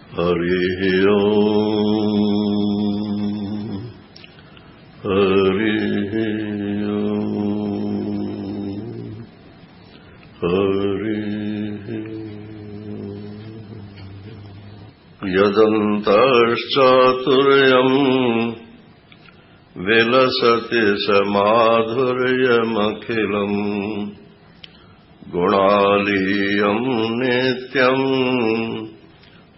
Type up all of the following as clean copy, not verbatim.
हरि ओम हरि ओम हरि यदन्तश्चातुर्यम् विलसति समाधुर्यमखिलम् गुणालीयम् नित्यम्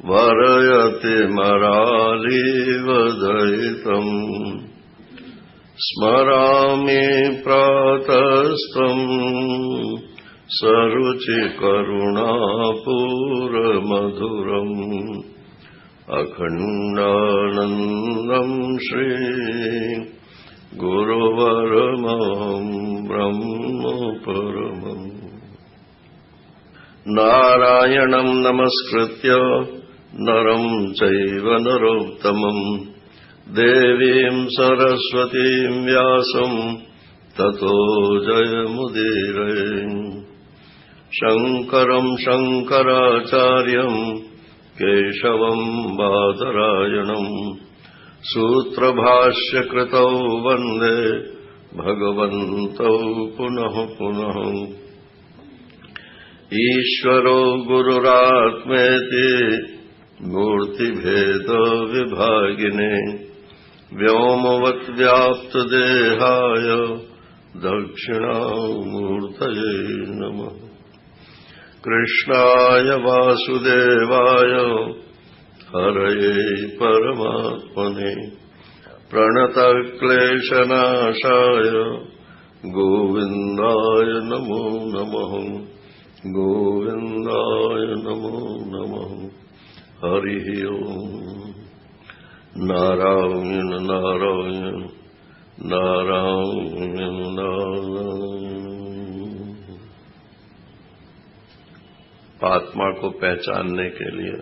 वरयति मरालीवदयितम् स्मरामि प्रातस्त्वम् सरुचिकरुणापूरमधुरम् अखण्डानन्दम् श्री गुरुवरमहम् ब्रह्म परमम् नारायणम् नमस्कृत्य नरम् चैव नरोत्तमम् देवीम् सरस्वतीम् व्यासम् ततो जयमुदीरये शङ्करम् शङ्कराचार्यम् केशवम् बादरायणम् सूत्रभाष्यकृतौ वन्दे भगवन्तौ पुनः पुनः ईश्वरो गुरुरात्मेति मूर्तिभेदविभागिने व्योमवद्व्याप्तदेहाय दक्षिणामूर्तये नमः कृष्णाय वासुदेवाय हरये परमात्मने प्रणतक्लेशनाशाय गोविन्दाय नमो नमः गोविन्दाय नमो नमः हरि ओम नारायण नारायण नारायण नारायण। आत्मा को पहचानने के लिए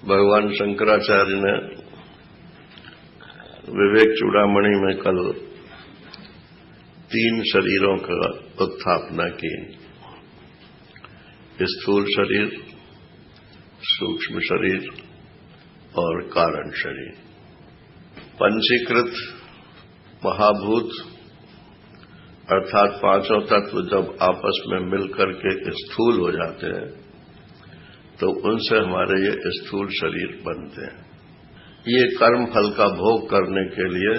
भगवान शंकराचार्य ने विवेक चूड़ामणि में कल 3 शरीरों का उत्थापना की। स्थूल शरीर, सूक्ष्म शरीर और कारण शरीर। पंचीकृत महाभूत अर्थात 5 तत्व जब आपस में मिलकर के स्थूल हो जाते हैं तो उनसे हमारे ये स्थूल शरीर बनते हैं। ये कर्म फल का भोग करने के लिए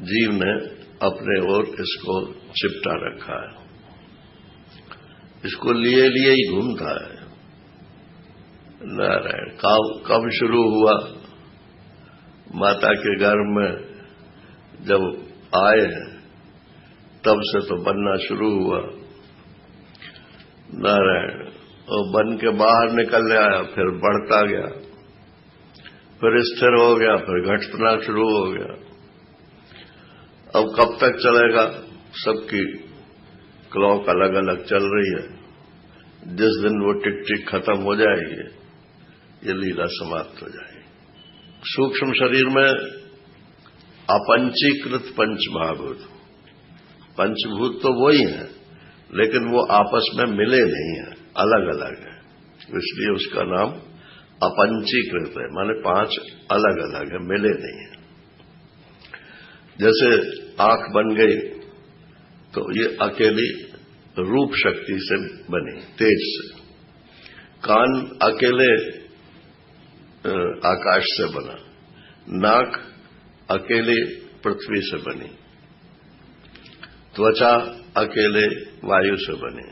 जीव ने अपने ओर इसको चिपटा रखा है, इसको लिए ही घूमता है। नारायण कब शुरू हुआ? माता के गर्भ में जब आए तब से तो बनना शुरू हुआ। नारायण और बन के बाहर निकल आया, फिर बढ़ता गया, फिर स्थिर हो गया, फिर घटना शुरू हो गया। अब कब तक चलेगा? सबकी क्लॉक अलग अलग चल रही है। जिस दिन वो टिक टिक खत्म हो जाएगी ये लीला समाप्त हो जाएगी। सूक्ष्म शरीर में अपंचीकृत पंचमहाभूत, पंचभूत तो वही है लेकिन वो आपस में मिले नहीं है, अलग अलग है, इसलिए उसका नाम अपंचीकृत है, माने 5 अलग अलग है, मिले नहीं है। जैसे आंख बन गई तो ये अकेली रूप शक्ति से बनी, तेज से। कान अकेले आकाश से बना, नाक अकेले पृथ्वी से बनी, त्वचा अकेले वायु से बनी,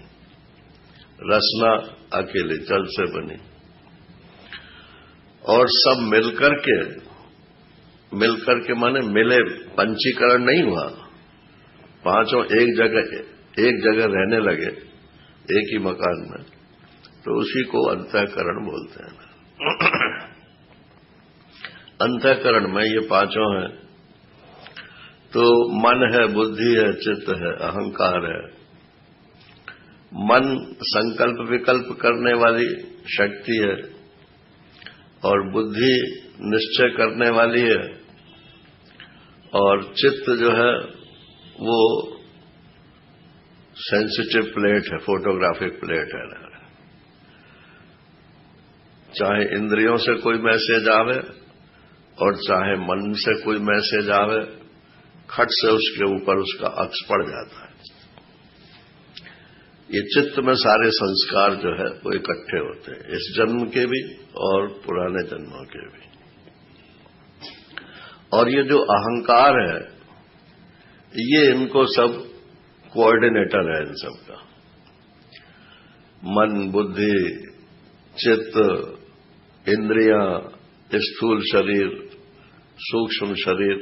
रसना अकेले जल से बनी। और सब मिलकर के माने मिले, पंचीकरण नहीं हुआ। 5 एक जगह रहने लगे एक ही मकान में, तो उसी को अंतःकरण बोलते हैं। अंतःकरण में ये 5 हैं, तो मन है, बुद्धि है, चित्त है, अहंकार है। मन संकल्प विकल्प करने वाली शक्ति है और बुद्धि निश्चय करने वाली है, और चित्त जो है वो सेंसिटिव प्लेट है, फोटोग्राफिक प्लेट है। चाहे इंद्रियों से कोई मैसेज आवे और चाहे मन से कोई मैसेज आवे, खट से उसके ऊपर उसका अक्स पड़ जाता है। ये चित्त में सारे संस्कार जो है वो इकट्ठे होते हैं, इस जन्म के भी और पुराने जन्मों के भी। और ये जो अहंकार है, ये इनको सब कोऑर्डिनेटर है, इन सब का। मन, बुद्धि, चित्त, इंद्रियां, स्थूल शरीर, सूक्ष्म शरीर,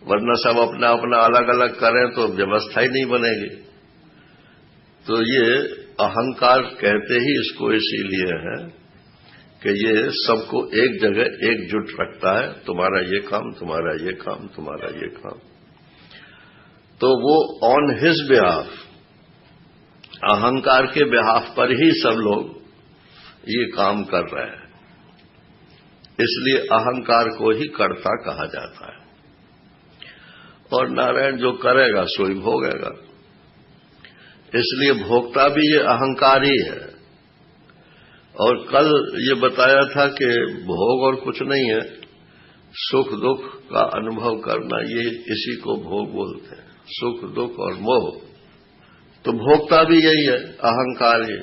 वरना सब अपना अपना अलग अलग करें तो व्यवस्था ही नहीं बनेगी। तो ये अहंकार कहते ही इसको इसीलिए है कि ये सबको एक जगह एकजुट रखता है, तुम्हारा ये काम, तुम्हारा ये काम, तुम्हारा ये काम। तो वो ऑन हिज बिहाफ, अहंकार के बिहाफ पर ही सब लोग ये काम कर रहे हैं। इसलिए अहंकार को ही कर्ता कहा जाता है। और नारायण जो करेगा सोई भोगेगा। इसलिए भोक्ता भी ये अहंकार ही है। और कल ये बताया था कि भोग और कुछ नहीं है, सुख दुख का अनुभव करना, ये इसी को भोग बोलते हैं, सुख दुख और मोह। तो भोक्ता भी यही है, अहंकार ही।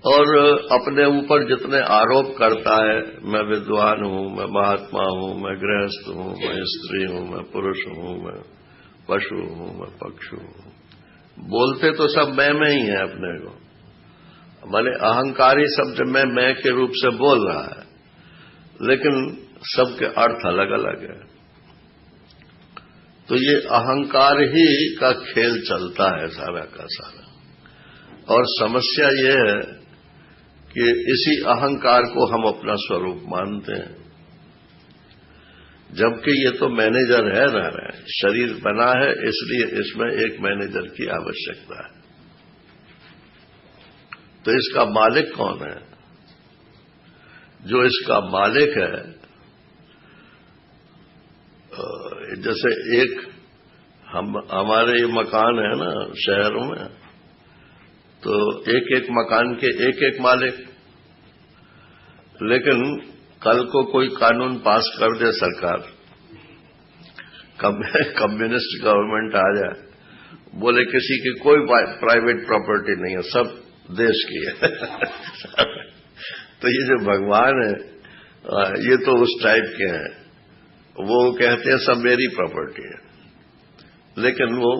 और अपने ऊपर जितने आरोप करता है, मैं विद्वान हूं, मैं महात्मा हूं, मैं गृहस्थ हूं, मैं स्त्री हूं, मैं पुरुष हूं, मैं पशु हूं, मैं पक्षु हूं, बोलते तो सब मैं ही है अपने को। माने अहंकारी शब्द मैं के रूप से बोल रहा है, लेकिन सबके अर्थ अलग अलग है। तो ये अहंकार ही का खेल चलता है सारा का सारा। और समस्या ये है कि इसी अहंकार को हम अपना स्वरूप मानते हैं, जबकि ये तो मैनेजर है ना, शरीर बना है इसलिए इसमें एक मैनेजर की आवश्यकता है। तो इसका मालिक कौन है? जो इसका मालिक है, जैसे एक हमारे मकान है ना शहरों में, तो एक एक मकान के एक एक मालिक। लेकिन कल को कोई कानून पास कर दे सरकार, कम्युनिस्ट गवर्नमेंट आ जाए, बोले किसी की कोई प्राइवेट प्रॉपर्टी नहीं है, सब देश की है। तो ये जो भगवान है, ये तो उस टाइप के हैं, वो कहते हैं सब मेरी प्रॉपर्टी है, लेकिन वो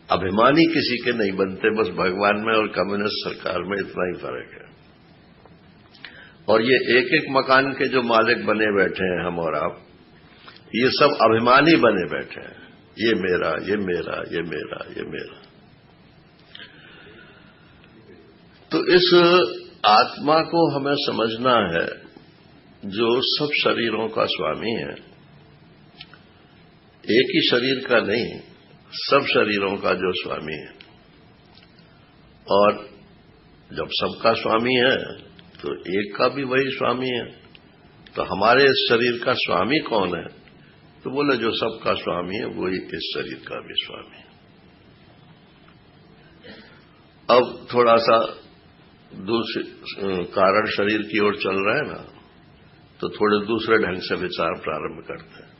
अभिमानी किसी के नहीं बनते। बस भगवान में और कम्युनिस्ट सरकार में इतना ही फर्क है। और ये एक एक मकान के जो मालिक बने बैठे हैं, हम और आप, ये सब अभिमानी बने बैठे हैं, ये मेरा, ये मेरा, ये मेरा, ये मेरा। तो इस आत्मा को हमें समझना है, जो सब शरीरों का स्वामी है, एक ही शरीर का नहीं, सब शरीरों का जो स्वामी है। और जब सबका स्वामी है तो एक का भी वही स्वामी है। तो हमारे इस शरीर का स्वामी कौन है? तो बोले जो सबका स्वामी है वही इस शरीर का भी स्वामी है। अब थोड़ा सा दूसरे कारण शरीर की ओर चल रहे हैं ना, तो थोड़े दूसरे ढंग से विचार प्रारंभ करते हैं।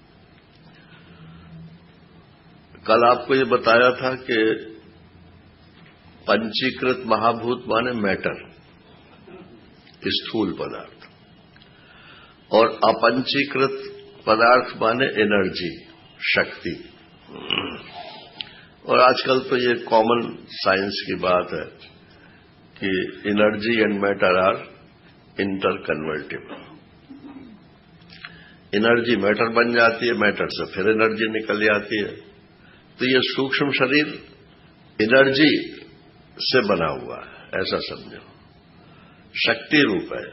कल आपको ये बताया था कि पंचीकृत महाभूत माने मैटर, स्थूल पदार्थ, और अपंचीकृत पदार्थ माने एनर्जी, शक्ति। और आजकल तो ये कॉमन साइंस की बात है कि energy and matter are interconvertible. Energy matter बन जाती है, मैटर से फिर एनर्जी निकल जाती है। तो ये सूक्ष्म शरीर एनर्जी से बना हुआ है, ऐसा समझो, शक्ति रूप है।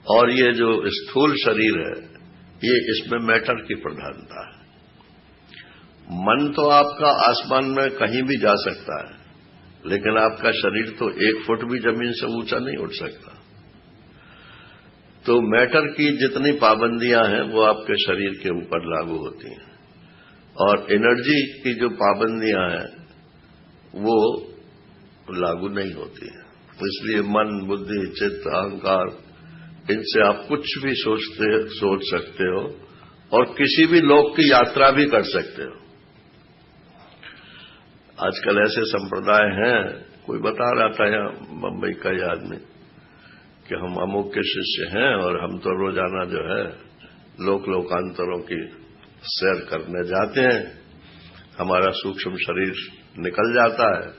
और ये जो स्थूल शरीर है, ये इसमें मैटर की प्रधानता है। मन तो आपका आसमान में कहीं भी जा सकता है, लेकिन आपका शरीर तो 1 फुट भी जमीन से ऊंचा नहीं उठ सकता। तो मैटर की जितनी पाबंदियां हैं वो आपके शरीर के ऊपर लागू होती हैं, और एनर्जी की जो पाबंदियां हैं वो लागू नहीं होती है। इसलिए मन, बुद्धि, चित्त, अहंकार, इनसे आप कुछ भी सोच सकते हो और किसी भी लोक की यात्रा भी कर सकते हो। आजकल ऐसे संप्रदाय हैं, कोई बता रहा था यहाँ बंबई का ही आदमी कि हम अमुक के शिष्य हैं और हम तो रोजाना जो है लोकांतरों की सैर करने जाते हैं, हमारा सूक्ष्म शरीर निकल जाता है।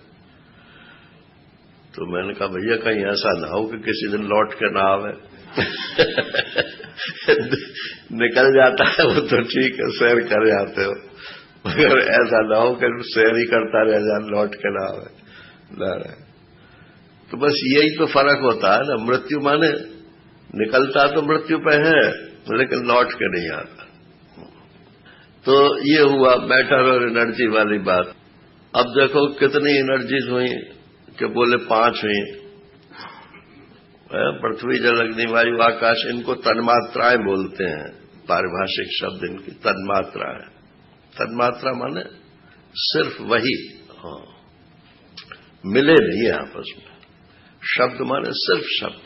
तो मैंने कहा भैया कहीं ऐसा ना हो कि किसी दिन लौट के ना आवे। निकल जाता है वो तो ठीक है, सैर कर जाते हो, मगर ऐसा ना हो कि सैर ही करता रह जाए, लौट के ना आवे। तो बस यही तो फर्क होता है ना, मृत्यु माने निकलता तो मृत्यु पे है लेकिन लौट के नहीं आता। तो ये हुआ मैटर और एनर्जी वाली बात। अब देखो कितनी एनर्जीज हुई कि बोले 5 हुई, पृथ्वी, जल, अग्नि, वायु, आकाश, इनको तन्मात्राएं बोलते हैं, पारिभाषिक शब्द इनकी तन्मात्रा है। तन्मात्रा माने सिर्फ वही, मिले नहीं है आपस में। शब्द माने सिर्फ शब्द,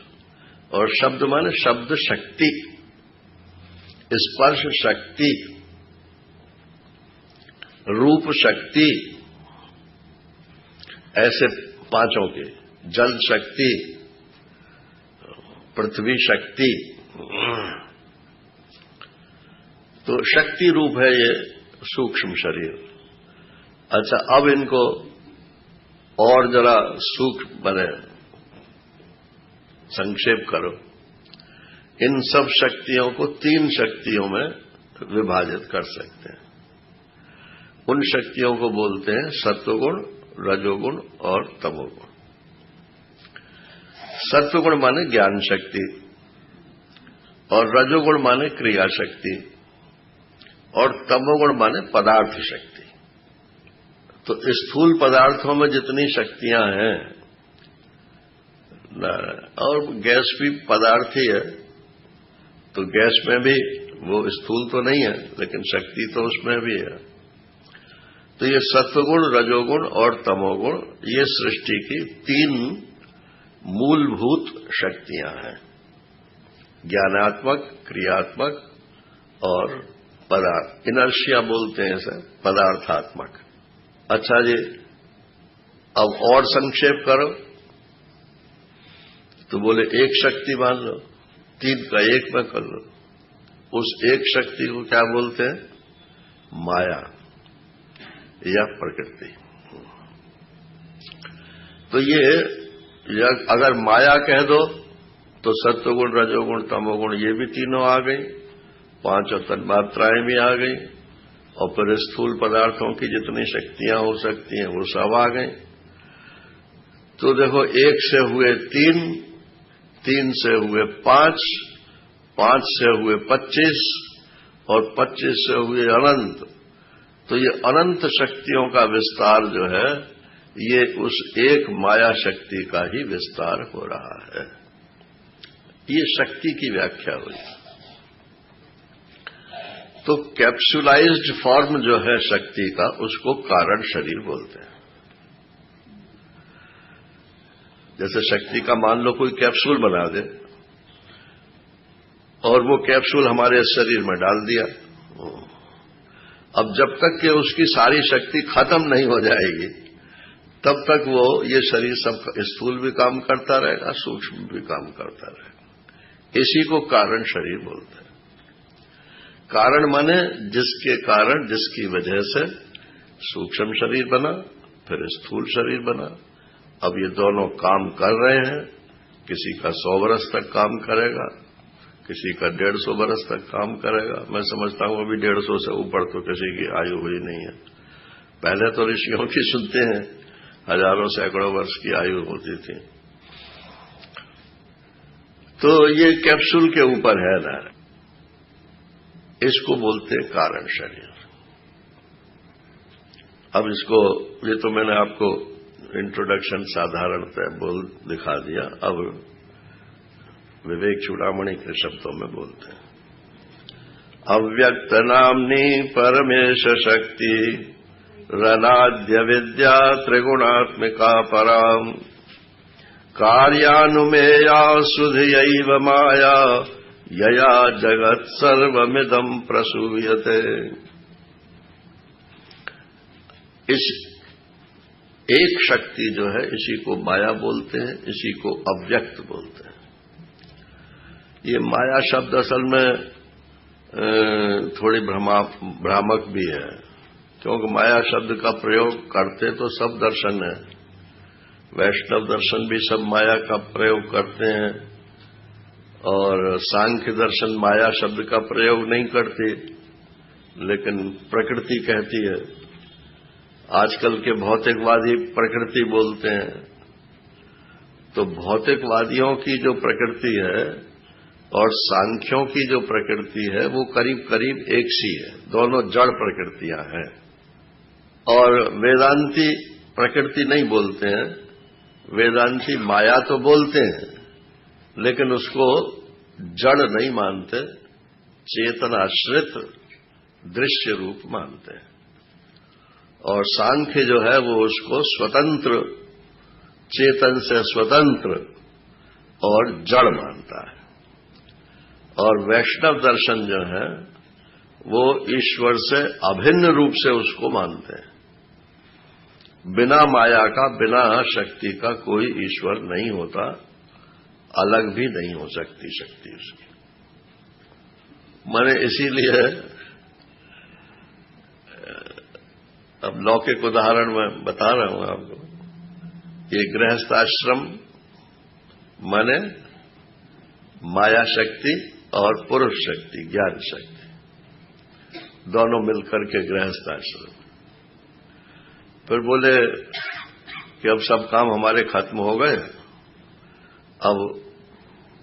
और शब्द माने शब्द शक्ति, स्पर्श शक्ति, रूप शक्ति, ऐसे 5 के, जल शक्ति, पृथ्वी शक्ति। तो शक्ति रूप है ये सूक्ष्म शरीर। अच्छा, अब इनको और जरा सूक्ष्म बने संक्षेप करो। इन सब शक्तियों को 3 शक्तियों में विभाजित कर सकते हैं। उन शक्तियों को बोलते हैं सत्वगुण, रजोगुण और तमोगुण। सत्वगुण माने ज्ञान शक्ति, और रजोगुण माने क्रिया शक्ति, और तमोगुण माने पदार्थ शक्ति। तो स्थूल पदार्थों में जितनी शक्तियां हैं, और गैस भी पदार्थ ही है, तो गैस में भी वो स्थूल तो नहीं है लेकिन शक्ति तो उसमें भी है। तो ये सत्वगुण, रजोगुण और तमोगुण, ये सृष्टि की 3 मूलभूत शक्तियां हैं, ज्ञानात्मक, क्रियात्मक और पदार्थ, इनर्शिया बोलते हैं इसे, पदार्थात्मक। अच्छा जी, अब और संक्षेप करो तो बोले एक शक्ति मान लो, 3 का 1 में कर लो। उस एक शक्ति को क्या बोलते हैं? माया या प्रकृति। तो ये अगर माया कह दो तो सत्वगुण, रजोगुण, तमोगुण ये भी तीनों आ गई, 5 तन्मात्राएं भी आ गई, और फिर स्थूल पदार्थों की जितनी शक्तियां हो सकती हैं वो सब आ गई। तो देखो, 1 से हुए 3, 3 से हुए 5, 5 से हुए 25, और 25 से हुए अनंत। तो ये अनंत शक्तियों का विस्तार जो है, ये उस एक माया शक्ति का ही विस्तार हो रहा है। ये शक्ति की व्याख्या हुई। तो कैप्सुलाइज्ड फॉर्म जो है शक्ति का, उसको कारण शरीर बोलते हैं। जैसे शक्ति का मान लो कोई कैप्सूल बना दे और वो कैप्सूल हमारे शरीर में डाल दिया, अब जब तक कि उसकी सारी शक्ति खत्म नहीं हो जाएगी तब तक वो ये शरीर सब स्थूल भी काम करता रहेगा, सूक्ष्म भी काम करता रहेगा। इसी को कारण शरीर बोलते हैं। कारण माने जिसके कारण, जिसकी वजह से सूक्ष्म शरीर बना, फिर स्थूल शरीर बना। अब ये दोनों काम कर रहे हैं। किसी का 100 वर्ष तक काम करेगा, किसी का 150 वर्ष तक काम करेगा। मैं समझता हूं अभी 150 से ऊपर तो किसी की आयु हुई नहीं है। पहले तो ऋषियों की सुनते हैं, हजारों सैकड़ों वर्ष की आयु होती थी। तो ये कैप्सूल के ऊपर है ना, इसको बोलते हैं कारण शरीर। अब इसको, ये तो मैंने आपको इंट्रोडक्शन साधारणतः बोल दिखा दिया। अब विवेक चूड़ामणि के शब्दों में बोलते हैं। अव्यक्त नामनी परमेश शक्ति रनाद्य विद्या त्रिगुणात्मिका पराम कार्यानुमेया सुधियैव माया यया जगत सर्वमिदं प्रसूयते। इस एक शक्ति जो है इसी को माया बोलते हैं, इसी को अव्यक्त बोलते हैं। ये माया शब्द असल में थोड़ी भ्रामक भी है, क्योंकि माया शब्द का प्रयोग करते तो सब दर्शन है, वैष्णव दर्शन भी सब माया का प्रयोग करते हैं, और सांख्य दर्शन माया शब्द का प्रयोग नहीं करती, लेकिन प्रकृति कहती है। आजकल के भौतिकवादी प्रकृति बोलते हैं, तो भौतिकवादियों की जो प्रकृति है और सांख्यों की जो प्रकृति है वो करीब करीब एक सी है, दोनों जड़ प्रकृतियां हैं। और वेदांती प्रकृति नहीं बोलते हैं, वेदांती माया तो बोलते हैं, लेकिन उसको जड़ नहीं मानते, चेतनाश्रित दृश्य रूप मानते हैं। और सांख्य जो है वो उसको स्वतंत्र, चेतन से स्वतंत्र और जड़ मानता है। और वैष्णव दर्शन जो है वो ईश्वर से अभिन्न रूप से उसको मानते हैं। बिना माया का, बिना शक्ति का कोई ईश्वर नहीं होता, अलग भी नहीं हो सकती शक्ति उसकी। मैंने इसीलिए अब लौकिक उदाहरण में बता रहा हूं आपको। ये गृहस्थाश्रम माने माया शक्ति और पुरुष शक्ति, ज्ञान शक्ति, दोनों मिलकर के गृहस्थाश्रम। फिर बोले कि अब सब काम हमारे खत्म हो गए, अब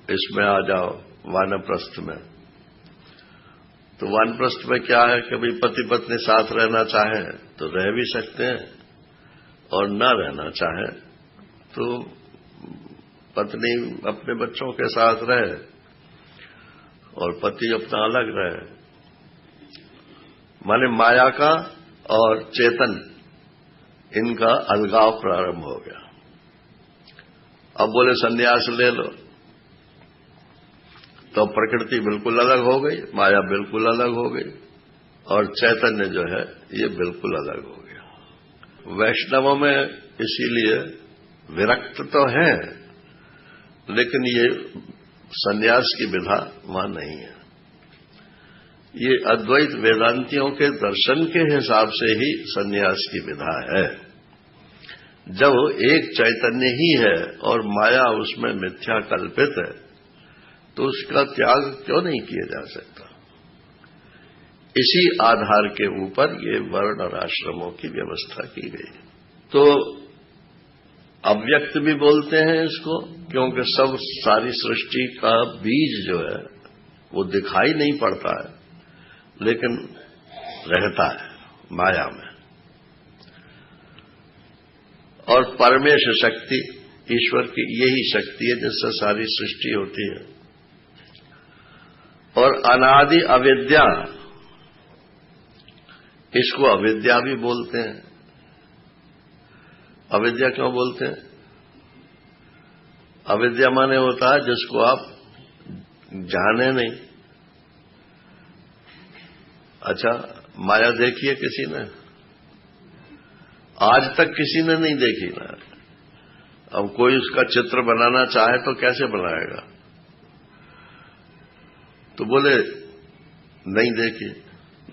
इसमें आ जाओ वानप्रस्थ में। तो वानप्रस्थ में क्या है कि भाई पति पत्नी साथ रहना चाहें तो रह भी सकते हैं, और न रहना चाहें तो पत्नी अपने बच्चों के साथ रहे और पति अपना अलग रहे। माने माया का और चेतन इनका अलगाव प्रारंभ हो गया। अब बोले सन्यास ले लो, तो प्रकृति बिल्कुल अलग हो गई, माया बिल्कुल अलग हो गई, और चैतन्य जो है ये बिल्कुल अलग हो गया। वैष्णवों में इसीलिए विरक्त तो है, लेकिन ये सन्यास की विधा वहां नहीं है। ये अद्वैत वेदांतियों के दर्शन के हिसाब से ही सन्यास की विधा है। जब एक चैतन्य ही है और माया उसमें मिथ्या कल्पित है, तो उसका त्याग क्यों नहीं किया जा सकता। इसी आधार के ऊपर ये वर्ण और आश्रमों की व्यवस्था की गई। तो अव्यक्त भी बोलते हैं इसको, क्योंकि सब सारी सृष्टि का बीज जो है वो दिखाई नहीं पड़ता है, लेकिन रहता है माया में। और परमेश शक्ति ईश्वर की यही शक्ति है जिससे सारी सृष्टि होती है। और अनादि अविद्या, इसको अविद्या भी बोलते हैं। अविद्या क्यों बोलते हैं? अविद्या माने होता है जिसको आप जाने नहीं। अच्छा, माया देखी है किसी ने? आज तक किसी ने नहीं देखी ना। अब कोई उसका चित्र बनाना चाहे तो कैसे बनाएगा? तो बोले नहीं देखी,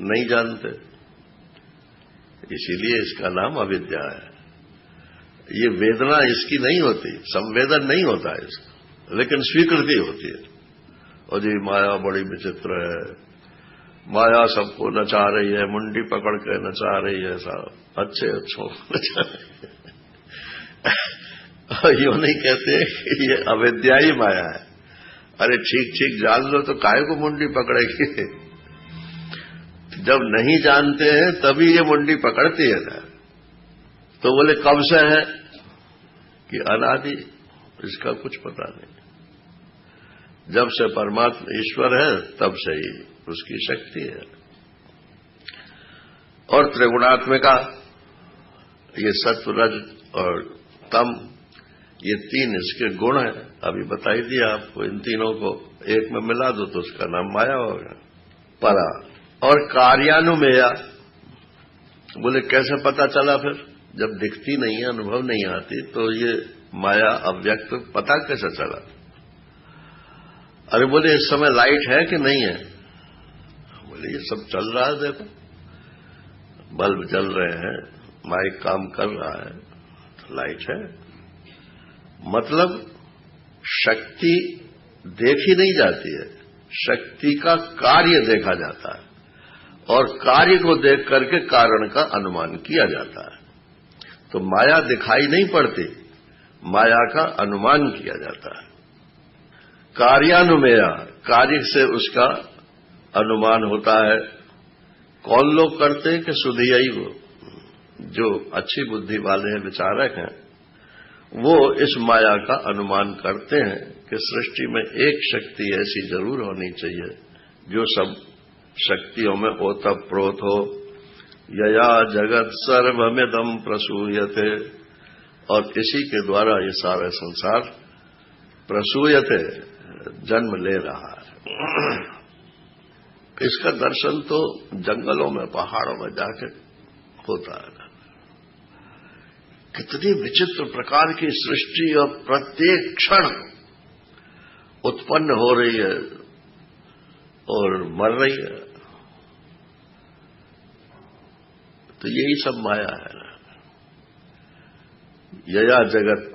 नहीं जानते, इसीलिए इसका नाम अविद्या है। ये वेदना इसकी नहीं होती, संवेदन नहीं होता है इसका, लेकिन स्वीकृति होती है। और जी माया बड़ी विचित्र है, माया सबको नचा रही है, मुंडी पकड़ के नचा रही है, साहब अच्छे अच्छों नचा रही है। यूं नहीं कहते कि ये अविद्या ही माया है। अरे ठीक ठीक जान लो तो काहे को मुंडी पकड़ेगी? जब नहीं जानते हैं तभी ये मुंडी पकड़ती है ना। तो बोले कब से है? कि अनादि, इसका कुछ पता नहीं। जब से परमात्मा ईश्वर है तब से ही उसकी शक्ति है। और त्रिगुणात्मिका, ये सत्व रज और तम, ये तीन इसके गुण हैं। अभी बताई दिया आपको, इन तीनों को एक में मिला दो तो उसका नाम माया होगा। परा और कार्यानुमेया, बोले कैसे पता चला फिर? जब दिखती नहीं है, अनुभव नहीं आती, तो ये माया अव्यक्त पता कैसे चला? अरे बोले इस समय लाइट है कि नहीं है? बोले ये सब चल रहा है, देखो बल्ब जल रहे हैं, माइक काम कर रहा है, तो लाइट है। मतलब शक्ति देखी नहीं जाती है, शक्ति का कार्य देखा जाता है, और कार्य को देख करके कारण का अनुमान किया जाता है। तो माया दिखाई नहीं पड़ती, माया का अनुमान किया जाता है। कार्यानुमेया, कार्य से उसका अनुमान होता है। कौन लोग करते हैं कि सुधियाई, वो जो अच्छी बुद्धि वाले हैं, विचारक हैं, वो इस माया का अनुमान करते हैं कि सृष्टि में एक शक्ति ऐसी जरूर होनी चाहिए जो सब शक्तियों में ओतप्रोत हो। यया जगत सर्वमिदं प्रसूयते, और इसी के द्वारा ये सारा संसार प्रसूयते, जन्म ले रहा है। इसका दर्शन तो जंगलों में, पहाड़ों में जाके होता है। कितनी विचित्र प्रकार की सृष्टि और प्रत्येक क्षण उत्पन्न हो रही है और मर रही है। तो यही सब माया है ना। यया जगत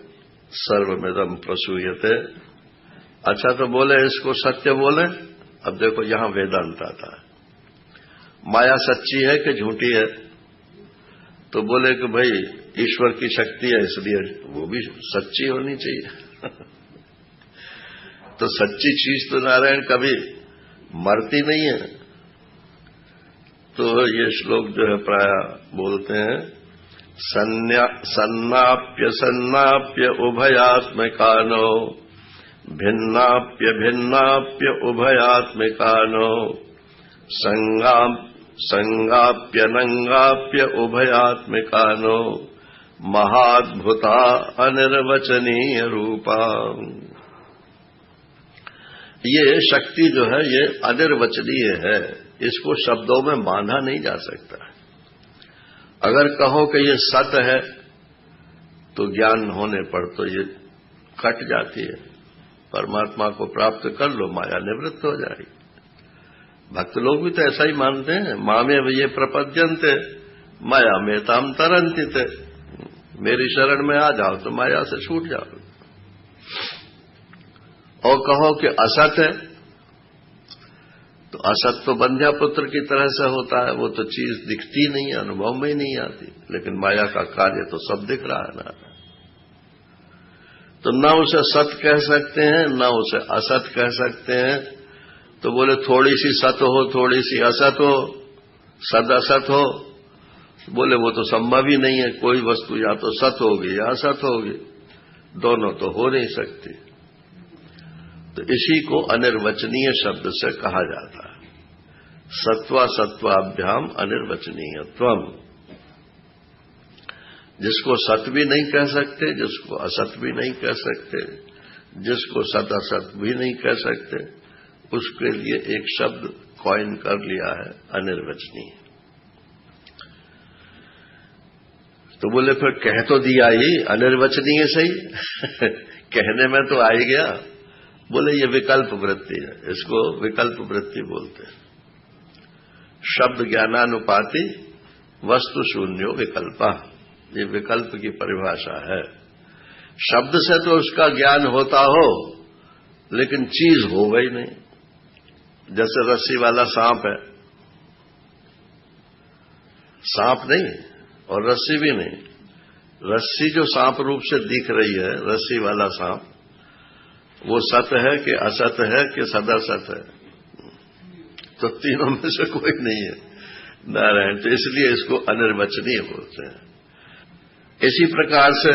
सर्वमिदं प्रसूयते। अच्छा, तो बोले इसको सत्य बोले। अब देखो यहां वेदांत आता है। माया सच्ची है कि झूठी है? तो बोले कि भाई ईश्वर की शक्ति है, इसलिए वो भी सच्ची होनी चाहिए। तो सच्ची चीज तो नारायण कभी मरती नहीं है। तो ये श्लोक जो है प्राय बोलते हैं, सन्नाप्य सन्नाप्य उभयात्मकानो, भिन्नाप्य भिन्नाप्य उभयात्मकानो, संगाप्य नंगाप्य उभयात्मकानो, महाद्भुता अनिर्वचनीय रूपा। ये शक्ति जो है ये अनिर्वचनीय है, इसको शब्दों में बांधा नहीं जा सकता। अगर कहो कि ये सत है तो ज्ञान होने पर तो ये कट जाती है। परमात्मा को प्राप्त कर लो, माया निवृत्त हो जाएगी। भक्त लोग भी तो ऐसा ही मानते हैं। मामे ये प्रपद्यन्ते माया में ताम तरन्ति, मेरी शरण में आ जाओ तो माया से छूट जाओ। और कहो कि असत है, तो असत तो बंध्या पुत्र की तरह से होता है, वो तो चीज दिखती नहीं है, अनुभव में ही नहीं आती। लेकिन माया का कार्य तो सब दिख रहा है ना। तो न उसे सत कह सकते हैं, न उसे असत कह सकते हैं। तो बोले थोड़ी सी सत हो, थोड़ी सी असत हो, सद असत हो। बोले वो तो संभव ही नहीं है। कोई वस्तु या तो सत होगी या असत होगी, दोनों तो हो नहीं सकती। तो इसी को अनिर्वचनीय शब्द से कहा जाता है। सत्वा सत्वाभ्याम अनिर्वचनीयत्वम। जिसको सत भी नहीं कह सकते, जिसको असत भी नहीं कह सकते, जिसको सत असत भी नहीं कह सकते, उसके लिए एक शब्द कॉइन कर लिया है, अनिर्वचनीय। तो बोले फिर कह तो दिया ही अनिर्वचनीय से ही कहने में तो आ ही गया। बोले ये विकल्प वृत्ति है, इसको विकल्प वृत्ति बोलते हैं। शब्द ज्ञानानुपाति वस्तु शून्यो विकल्पा, ये विकल्प की परिभाषा है। शब्द से तो उसका ज्ञान होता हो, लेकिन चीज हो गई नहीं। जैसे रस्सी वाला सांप है, सांप नहीं और रस्सी भी नहीं। रस्सी जो सांप रूप से दिख रही है, रस्सी वाला सांप, वो सत है कि असत है कि सदासत है? तो तीनों में से कोई नहीं है नारायण। तो इसलिए इसको अनिर्वचनीय बोलते हैं। इसी प्रकार से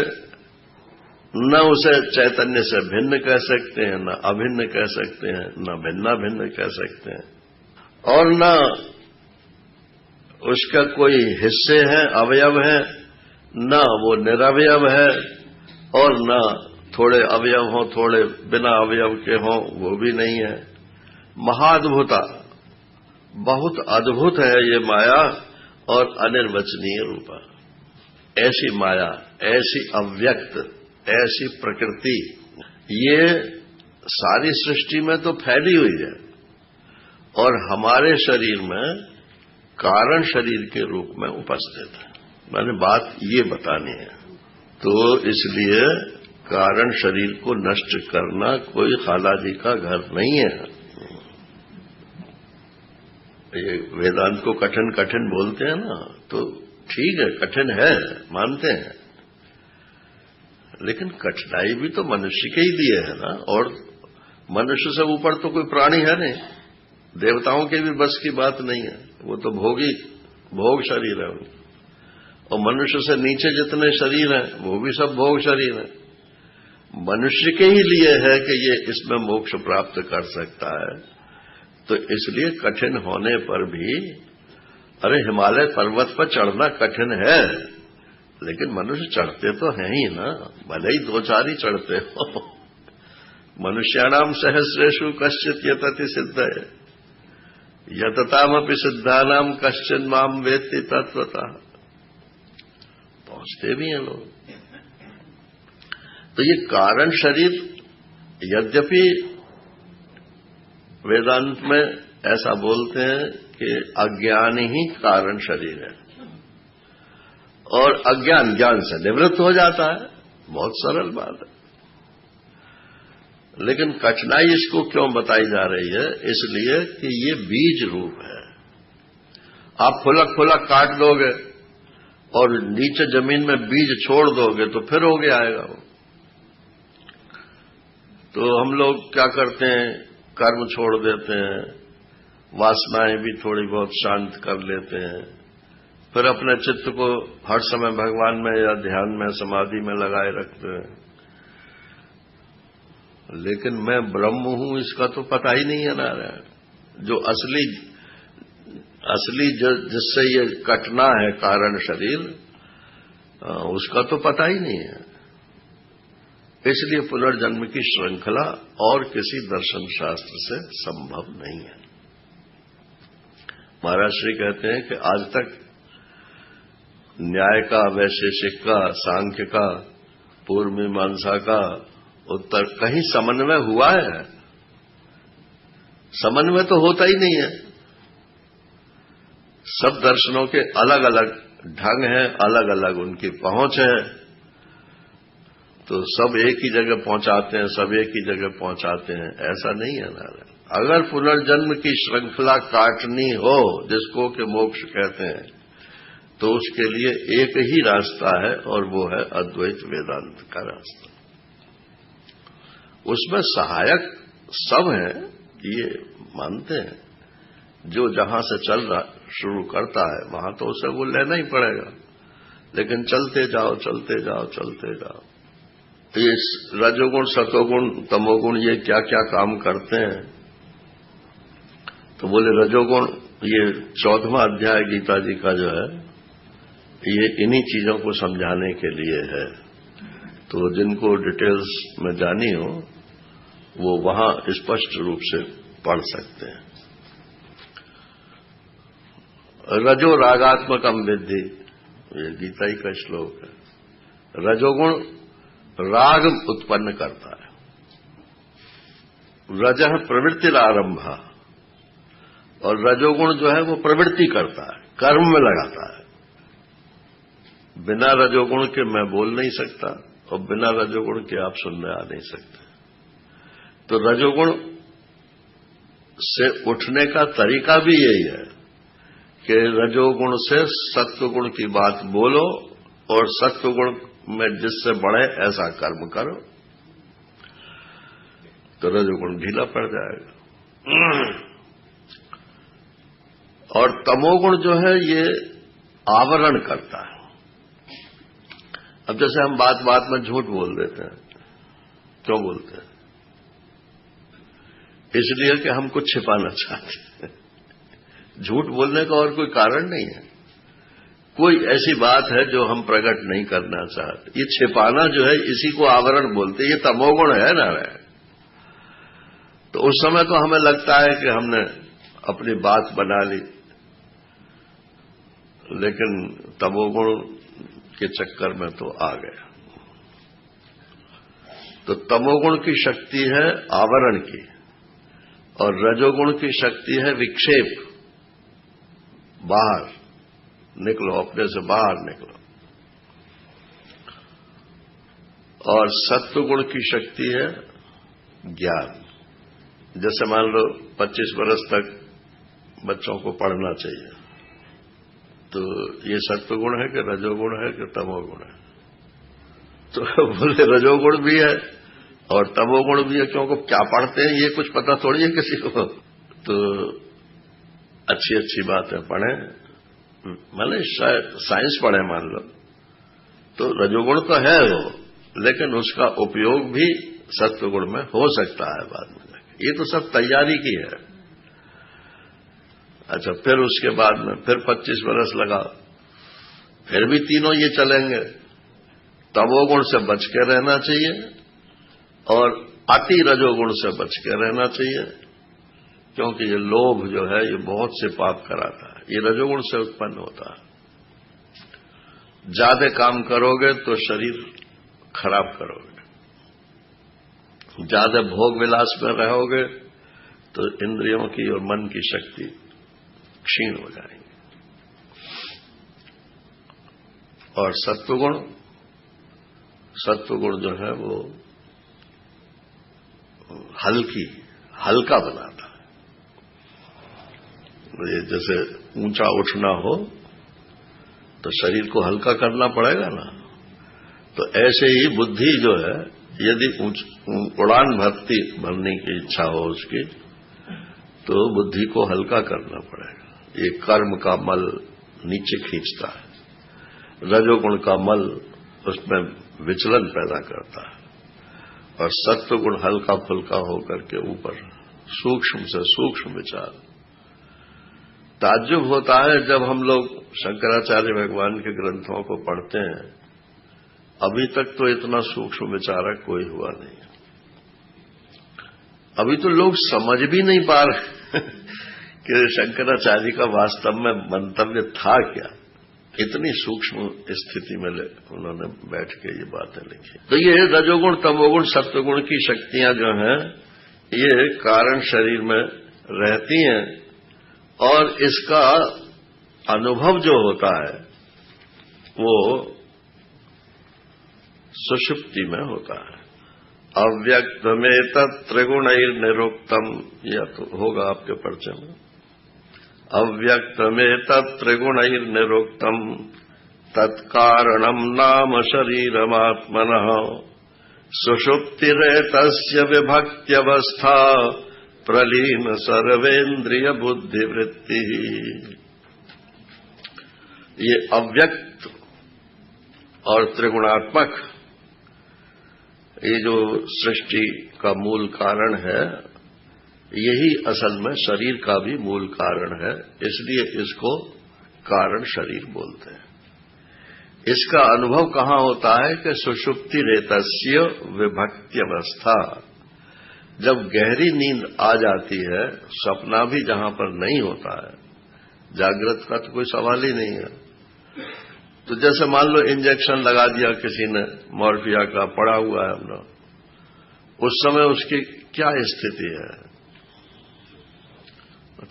न उसे चैतन्य से भिन्न कह सकते हैं, न अभिन्न कह सकते हैं, न भिन्ना भिन्न कह सकते हैं, और न उसका कोई हिस्से हैं, अवयव है, न वो निरवयव है, और न थोड़े अवयव हों, थोड़े बिना अवयव के हों, वो भी नहीं है। महाअद्भुता, बहुत अद्भुत है ये माया और अनिर्वचनीय रूपा। ऐसी माया, ऐसी अव्यक्त, ऐसी प्रकृति, ये सारी सृष्टि में तो फैली हुई है और हमारे शरीर में कारण शरीर के रूप में उपस्थित है। मैंने बात ये बतानी है। तो इसलिए कारण शरीर को नष्ट करना कोई खालाजी का घर नहीं है। ये वेदांत को कठिन कठिन बोलते हैं ना, तो ठीक है, कठिन है, मानते हैं, लेकिन कठिनाई भी तो मनुष्य के ही लिए है ना। और मनुष्य से ऊपर तो कोई प्राणी है नहीं, देवताओं के भी बस की बात नहीं है, वो तो भोग शरीर है। और मनुष्य से नीचे जितने शरीर हैं वो भी सब भोग शरीर हैं। मनुष्य के ही लिए है कि ये इसमें मोक्ष प्राप्त कर सकता है। तो इसलिए कठिन होने पर भी, अरे हिमालय पर्वत पर चढ़ना कठिन है, लेकिन मनुष्य चढ़ते तो हैं ही ना, भले ही दो चार ही चढ़ते हो। मनुष्याणाम सहस्रेषु कश्चित् यतति सिद्धये यततामपि सिद्धानाम कश्चिन् माम वेत्ति तत्वतः। पहुंचते भी हैं लोग। तो ये कारण शरीर, यद्यपि वेदांत में ऐसा बोलते हैं कि अज्ञान ही कारण शरीर है और अज्ञान ज्ञान से निवृत्त हो जाता है। बहुत सरल बात है, लेकिन कठिनाई इसको क्यों बताई जा रही है? इसलिए कि ये बीज रूप है। आप फुलक फुलक काट दोगे और नीचे जमीन में बीज छोड़ दोगे तो फिर हो गया आएगा वो। तो हम लोग क्या करते हैं, कर्म छोड़ देते हैं, वासनाएं भी थोड़ी बहुत शांत कर लेते हैं, फिर अपने चित्त को हर समय भगवान में या ध्यान में, समाधि में लगाए रखते हैं। लेकिन मैं ब्रह्म हूं इसका तो पता ही नहीं है नारायण। जो असली जिससे ये कटना है कारण शरीर, उसका तो पता ही नहीं है। इसलिए पुनर्जन्म की श्रृंखला और किसी दर्शन शास्त्र से संभव नहीं है। महाराज श्री कहते हैं कि आज तक न्याय का, वैशेषिक का, सांख्य का, पूर्व मीमांसा का, उत्तर कहीं समन्वय हुआ है? समन्वय तो होता ही नहीं है। सब दर्शनों के अलग अलग ढंग हैं, अलग अलग उनकी पहुंच है, तो सब एक ही जगह पहुंचाते हैं, सब एक ही जगह पहुंचाते हैं, ऐसा नहीं है नारायण। अगर पुनर्जन्म की श्रृंखला काटनी हो, जिसको कि मोक्ष कहते हैं, तो उसके लिए एक ही रास्ता है और वो है अद्वैत वेदांत का रास्ता। उसमें सहायक सब हैं, ये मानते हैं। जो जहां से चल रहा शुरू करता है वहां तो उसे वो लेना ही पड़ेगा, लेकिन चलते जाओ चलते जाओ चलते जाओ। तो ये रजोगुण, सतोगुण, तमोगुण ये क्या क्या काम करते हैं? तो बोले रजोगुण, ये 14वां अध्याय गीता जी का जो है, ये इन्हीं चीजों को समझाने के लिए है। तो जिनको डिटेल्स में जानी हो वो वहां स्पष्ट रूप से पढ़ सकते हैं। रजो रागात्मकम विद्धि, ये गीता ही का श्लोक है। रजोगुण राग उत्पन्न करता है। रजः प्रवृत्ति आरंभ, और रजोगुण जो है वो प्रवृत्ति करता है, कर्म में लगाता है। बिना रजोगुण के मैं बोल नहीं सकता और बिना रजोगुण के आप सुनने आ नहीं सकते। तो रजोगुण से उठने का तरीका भी यही है कि रजोगुण से सत्वगुण की बात बोलो और सत्वगुण में जिससे बढ़े ऐसा कर्म करो, तो रजोगुण ढीला पड़ जाएगा। और तमोगुण जो है ये आवरण करता है। अब जैसे हम बात बात में झूठ बोल देते हैं, क्यों बोलते हैं? इसलिए कि हम कुछ छिपाना चाहते हैं। झूठ बोलने का और कोई कारण नहीं है। कोई ऐसी बात है जो हम प्रकट नहीं करना चाहते। ये छिपाना जो है, इसी को आवरण बोलते। ये तमोगुण है ना। तो उस समय तो हमें लगता है कि हमने अपनी बात बना ली, लेकिन तमोगुण के चक्कर में तो आ गया। तो तमोगुण की शक्ति है आवरण की, और रजोगुण की शक्ति है विक्षेप, बाहर निकलो, अपने से बाहर निकलो। और सत्वगुण की शक्ति है ज्ञान। जैसे मान लो 25 वर्ष तक बच्चों को पढ़ना चाहिए, तो ये सत्वगुण है कि रजोगुण है कि तमोगुण है? तो बोले रजोगुण भी है और तमोगुण भी है, क्योंकि क्या पढ़ते हैं ये कुछ पता थोड़ी है किसी को। तो अच्छी अच्छी बातें पढ़ें, मतलब साइंस पढ़े मान लो, तो रजोगुण तो है वो, लेकिन उसका उपयोग भी सत्वगुण में हो सकता है बाद में। ये तो सब तैयारी की है। अच्छा, फिर उसके बाद में फिर 25 वर्ष लगा, फिर भी तीनों ये चलेंगे। तमोगुण से बच के रहना चाहिए और अति रजोगुण से बच के रहना चाहिए, क्योंकि ये लोभ जो है ये बहुत से पाप कराता है। ये रजोगुण से उत्पन्न होता है। ज्यादा काम करोगे तो शरीर खराब करोगे, ज्यादा भोग विलास में रहोगे तो इंद्रियों की और मन की शक्ति क्षीण हो जाएंगी। और सत्वगुण जो है वो हल्का बनाता है। ये जैसे ऊंचा उठना हो तो शरीर को हल्का करना पड़ेगा ना, तो ऐसे ही बुद्धि जो है, यदि उड़ान भरने की इच्छा हो उसकी, तो बुद्धि को हल्का करना पड़ेगा। ये कर्म का मल नीचे खींचता है, रजोगुण का मल उसमें विचलन पैदा करता है, और सत्वगुण हल्का फुल्का होकर के ऊपर सूक्ष्म से सूक्ष्म विचार। ताज्जुब होता है जब हम लोग शंकराचार्य भगवान के ग्रंथों को पढ़ते हैं, अभी तक तो इतना सूक्ष्म विचारक कोई हुआ नहीं। अभी तो लोग समझ भी नहीं पा रहे कि शंकराचार्य का वास्तव में मंतव्य था क्या। इतनी सूक्ष्म स्थिति में उन्होंने बैठ के ये बातें लिखी। तो ये रजोगुण तमोगुण सत्वगुण की शक्तियां जो हैं, ये कारण शरीर में रहती हैं, और इसका अनुभव जो होता है वो सुषुप्ति में होता है। अव्यक्तमेतत् त्रिगुणैर्निरुक्तम्, या तो होगा आपके परिचय में। अव्यक्तमेतत् त्रिगुणैर्निरुक्तम् तत्कारणम् नाम शरीरमात्मनः सुषुप्तिरेतस्य विभक्त्यवस्था प्रलीन सर्वेन्द्रिय बुद्धिवृत्ति। ये अव्यक्त और त्रिगुणात्मक, ये जो सृष्टि का मूल कारण है, यही असल में शरीर का भी मूल कारण है, इसलिए इसको कारण शरीर बोलते हैं। इसका अनुभव कहां होता है कि सुषुप्ति रेतस्य विभक्त्यवस्था, जब गहरी नींद आ जाती है, सपना भी जहां पर नहीं होता है, जागृत का तो कोई सवाल ही नहीं है। तो जैसे मान लो इंजेक्शन लगा दिया किसी ने मॉर्फिया का, पड़ा हुआ है हम लोग, उस समय उसकी क्या स्थिति है,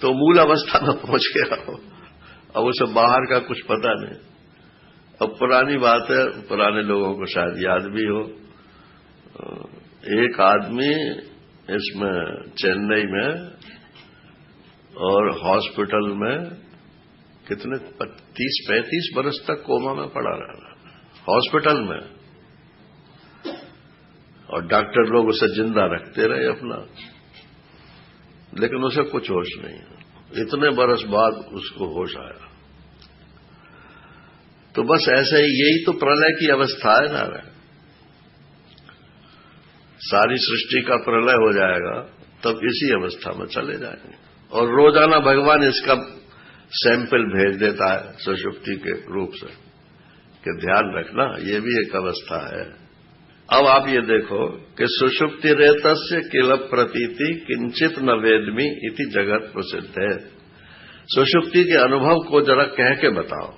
तो मूल अवस्था में पहुंच गया हो। अब उसे बाहर का कुछ पता नहीं। अब पुरानी बात है, पुराने लोगों को शायद याद भी हो, एक आदमी इसमें चेन्नई में और हॉस्पिटल में कितने 30-35 वर्ष तक कोमा में पड़ा रहा हॉस्पिटल में, और डॉक्टर लोग उसे जिंदा रखते रहे अपना, लेकिन उसे कुछ होश नहीं। इतने बरस बाद उसको होश आया। तो बस ऐसे ही, यही तो प्रलय की अवस्था है ना। सारी सृष्टि का प्रलय हो जाएगा तब इसी अवस्था में चले जाएंगे, और रोजाना भगवान इसका सैंपल भेज देता है सुषुप्ति के रूप से कि ध्यान रखना ये भी एक अवस्था है। अब आप ये देखो कि सुषुप्ति रेतस्य किल प्रतीति किंचित न वेदमी इति जगत प्रसिद्ध है। सुषुप्ति के अनुभव को जरा कह के बताओ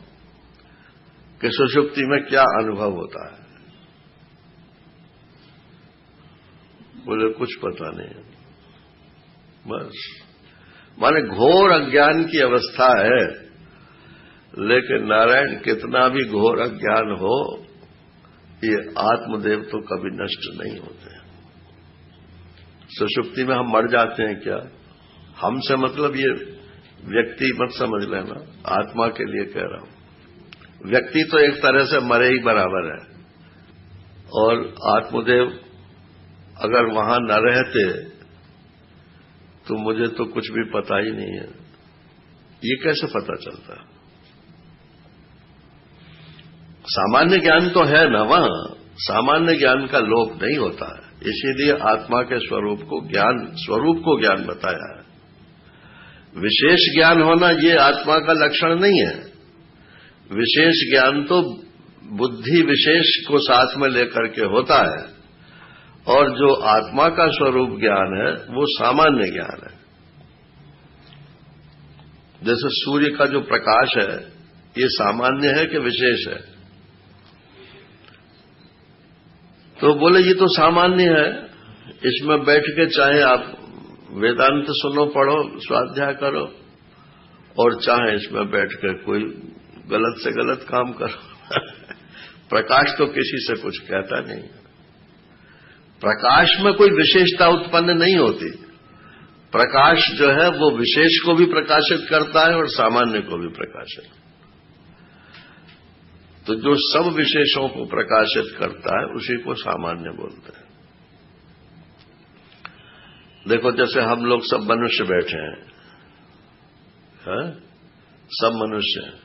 कि सुषुप्ति में क्या अनुभव होता है। मुझे कुछ पता नहीं है, बस माने घोर अज्ञान की अवस्था है। लेकिन नारायण कितना भी घोर अज्ञान हो, ये आत्मदेव तो कभी नष्ट नहीं होते। सुषुप्ति में हम मर जाते हैं क्या? हमसे मतलब ये व्यक्ति मत समझ लेना, आत्मा के लिए कह रहा हूं। व्यक्ति तो एक तरह से मरे ही बराबर है, और आत्मदेव अगर वहां न रहते तो मुझे तो कुछ भी पता ही नहीं है। ये कैसे पता चलता? सामान्य ज्ञान तो है ना, वहां सामान्य ज्ञान का लोप नहीं होता है, इसीलिए आत्मा के स्वरूप को ज्ञान बताया है। विशेष ज्ञान होना ये आत्मा का लक्षण नहीं है। विशेष ज्ञान तो बुद्धि विशेष को साथ में लेकर के होता है, और जो आत्मा का स्वरूप ज्ञान है वो सामान्य ज्ञान है। जैसे सूर्य का जो प्रकाश है ये सामान्य है कि विशेष है? तो बोले ये तो सामान्य है, इसमें बैठ के चाहे आप वेदांत सुनो, पढ़ो, स्वाध्याय करो, और चाहे इसमें बैठ कर कोई गलत से गलत काम करो। प्रकाश तो किसी से कुछ कहता नहीं है। प्रकाश में कोई विशेषता उत्पन्न नहीं होती। प्रकाश जो है वो विशेष को भी प्रकाशित करता है और सामान्य को भी प्रकाशित। तो जो सब विशेषों को प्रकाशित करता है उसी को सामान्य बोलते हैं। देखो जैसे हम लोग सब मनुष्य बैठे हैं, सब मनुष्य हैं,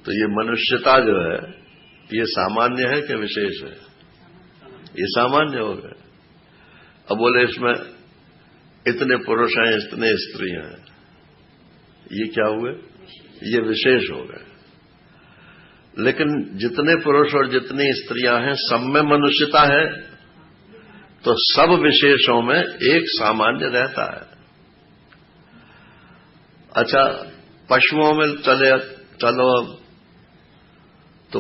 तो ये मनुष्यता जो है ये सामान्य है कि विशेष है? ये सामान्य हो गए। अब बोले इसमें इतने पुरुष हैं, इतने स्त्रियां हैं, ये क्या हुए? ये विशेष हो गए। लेकिन जितने पुरुष और जितनी स्त्रियां हैं सब में मनुष्यता है, तो सब विशेषों में एक सामान्य रहता है। अच्छा, पशुओं में चलो अब तो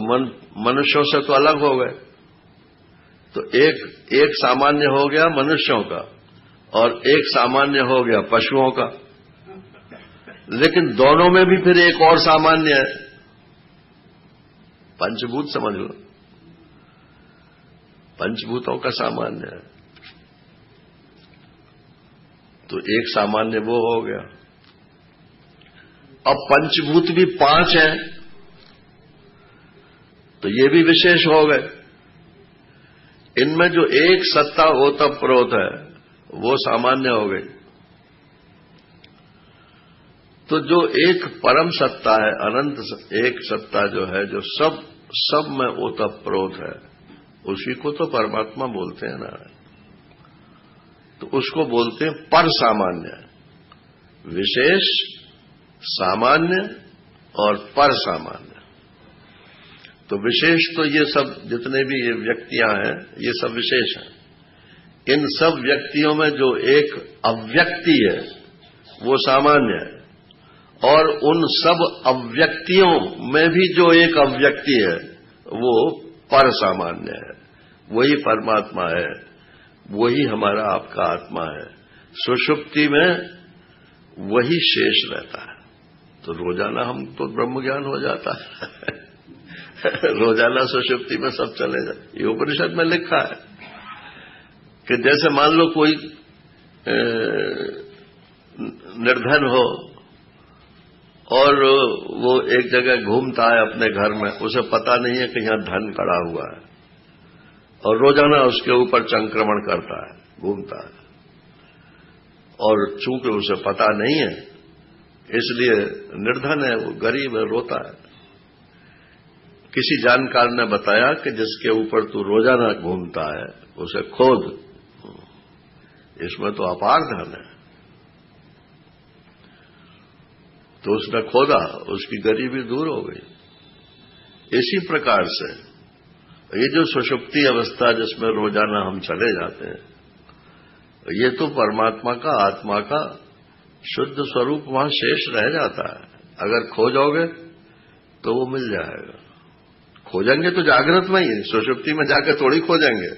मनुष्यों से तो अलग हो गए, तो एक सामान्य हो गया मनुष्यों का और एक सामान्य हो गया पशुओं का। लेकिन दोनों में भी फिर एक और सामान्य है, पंचभूत समझ लो, पंचभूतों का सामान्य है। तो एक सामान्य वो हो गया। अब पंचभूत भी 5 हैं, तो ये भी विशेष हो गए। इनमें जो एक सत्ता ओतप्रोत है वो सामान्य हो गई। तो जो एक परम सत्ता है, अनंत एक सत्ता जो है, जो सब में ओतप्रोत है, उसी को तो परमात्मा बोलते हैं ना। तो उसको बोलते हैं पर सामान्य। विशेष, सामान्य और पर सामान्य। तो विशेष तो ये सब जितने भी ये व्यक्तियां हैं ये सब विशेष हैं। इन सब व्यक्तियों में जो एक अव्यक्ति है वो सामान्य है, और उन सब अव्यक्तियों में भी जो एक अव्यक्ति है वो पर सामान्य है। वही परमात्मा है, वही हमारा आपका आत्मा है। सुषुप्ति में वही शेष रहता है। तो रोजाना हम तो ब्रह्म ज्ञान हो जाता है। रोजाना सुषुप्ति में सब चले जाए। ये उपनिषद में लिखा है कि जैसे मान लो कोई निर्धन हो और वो एक जगह घूमता है अपने घर में, उसे पता नहीं है कि यहां धन पड़ा हुआ है, और रोजाना उसके ऊपर संक्रमण करता है, घूमता है, और चूंकि उसे पता नहीं है इसलिए निर्धन है, वो गरीब है, रोता है। किसी जानकार ने बताया कि जिसके ऊपर तू रोजाना घूमता है उसे खोद, इसमें तो अपार धन है। तो उसने खोदा, उसकी गरीबी दूर हो गई। इसी प्रकार से ये जो सुषुप्ति अवस्था जिसमें रोजाना हम चले जाते हैं, ये तो परमात्मा का, आत्मा का शुद्ध स्वरूप वहां शेष रह जाता है। अगर खोजोगे तो वो मिल जाएगा। खोजेंगे तो जागृत में ही, सुषुप्ति में जाकर थोड़ी खोजेंगे।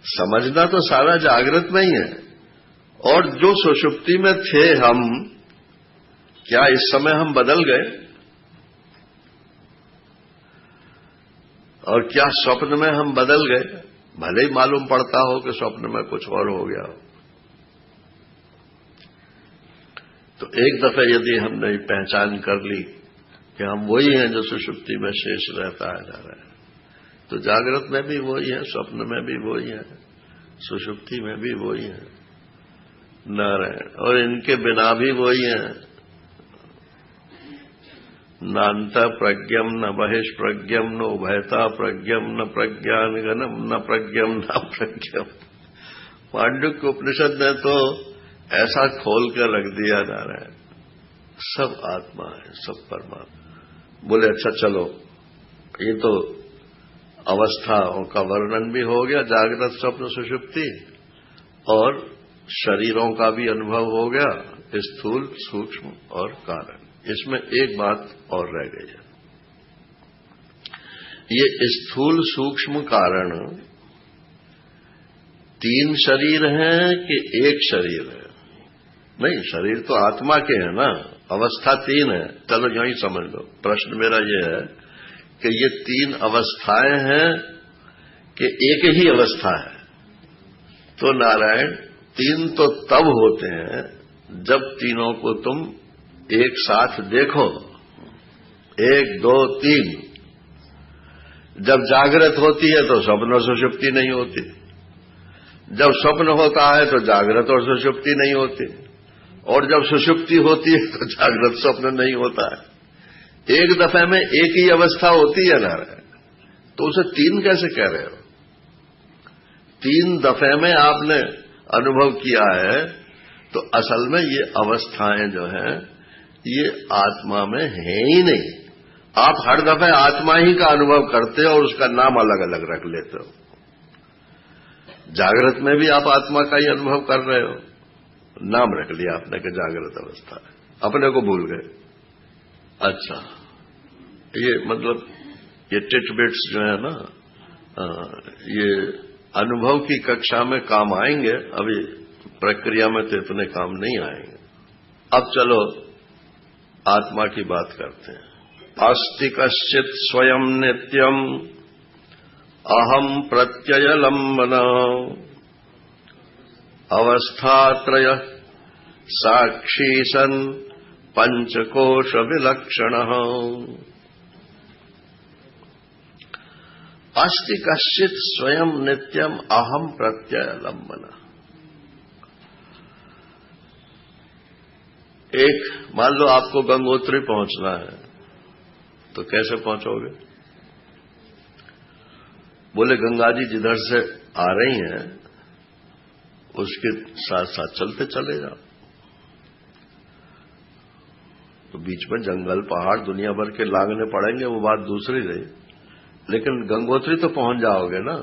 समझना तो सारा जागृत में ही है। और जो सुषुप्ति में थे हम, क्या इस समय हम बदल गए? और क्या स्वप्न में हम बदल गए? भले ही मालूम पड़ता हो कि स्वप्न में कुछ और हो गया हो। तो एक दफे यदि हमने पहचान कर ली कि हम वही हैं जो सुषुप्ति में शेष रहता है जा रहा है, तो जागृत में भी वही है, स्वप्न में भी वही है, सुषुप्ति में भी वही है, नारायण। और इनके बिना भी वही है। नान्त प्रज्ञम न बहिष्प्रज्ञम न उभयता प्रज्ञम न प्रज्ञान गणम न प्रज्ञम न प्रज्ञम। पांडुक्य उपनिषद ने तो ऐसा खोल कर रख दिया जा रहा है, सब आत्मा है, सब परमात्मा। बोले अच्छा चलो, ये तो अवस्थाओं का वर्णन भी हो गया, जागृत स्वप्न सुषुप्ति, और शरीरों का भी अनुभव हो गया, स्थूल सूक्ष्म और कारण। इसमें एक बात और रह गई है। ये स्थूल सूक्ष्म कारण 3 शरीर हैं कि एक शरीर है? नहीं, शरीर तो आत्मा के है ना, अवस्था 3 है। चलो यही समझ लो। प्रश्न मेरा ये है कि ये 3 अवस्थाएं हैं कि एक ही अवस्था है? तो नारायण, 3 तो तब होते हैं जब तीनों को तुम एक साथ देखो। 1 2 3। जब जागृत होती है तो स्वप्न और सुषुप्ति नहीं होती, जब स्वप्न होता है तो जागृत और सुषुप्ति नहीं होती, और जब सुषुप्ति होती है तो जागृत स्वप्न नहीं होता है। एक दफे में एक ही अवस्था होती है ना, तो उसे 3 कैसे कह रहे हो? 3 दफे में आपने अनुभव किया है, तो असल में ये अवस्थाएं जो हैं ये आत्मा में है ही नहीं। आप हर दफे आत्मा ही का अनुभव करते हो और उसका नाम अलग अलग रख लेते हो। जागृत में भी आप आत्मा का ही अनुभव कर रहे हो, नाम रख लिया आपने कि जागृत अवस्था है, अपने को भूल गए। अच्छा, ये मतलब ये टिटबिट्स जो है ना, ये अनुभव की कक्षा में काम आएंगे, अभी प्रक्रिया में तो इतने काम नहीं आएंगे। अब चलो आत्मा की बात करते हैं। अस्ति कश्चित् स्वयं नित्यम अहम प्रत्यय लंबन अवस्थात्रय साक्षी सन पंचकोश विलक्षण। अस्ति कश्चित् स्वयं नित्यम अहम प्रत्यय लंबन। एक, मान लो आपको गंगोत्री पहुंचना है, तो कैसे पहुंचोगे? बोले गंगा जी जिधर से आ रही हैं उसके साथ साथ चलते चले जाओ। तो बीच में जंगल पहाड़ दुनिया भर के लागने पड़ेंगे, वो बात दूसरी रही, लेकिन गंगोत्री तो पहुंच जाओगे ना।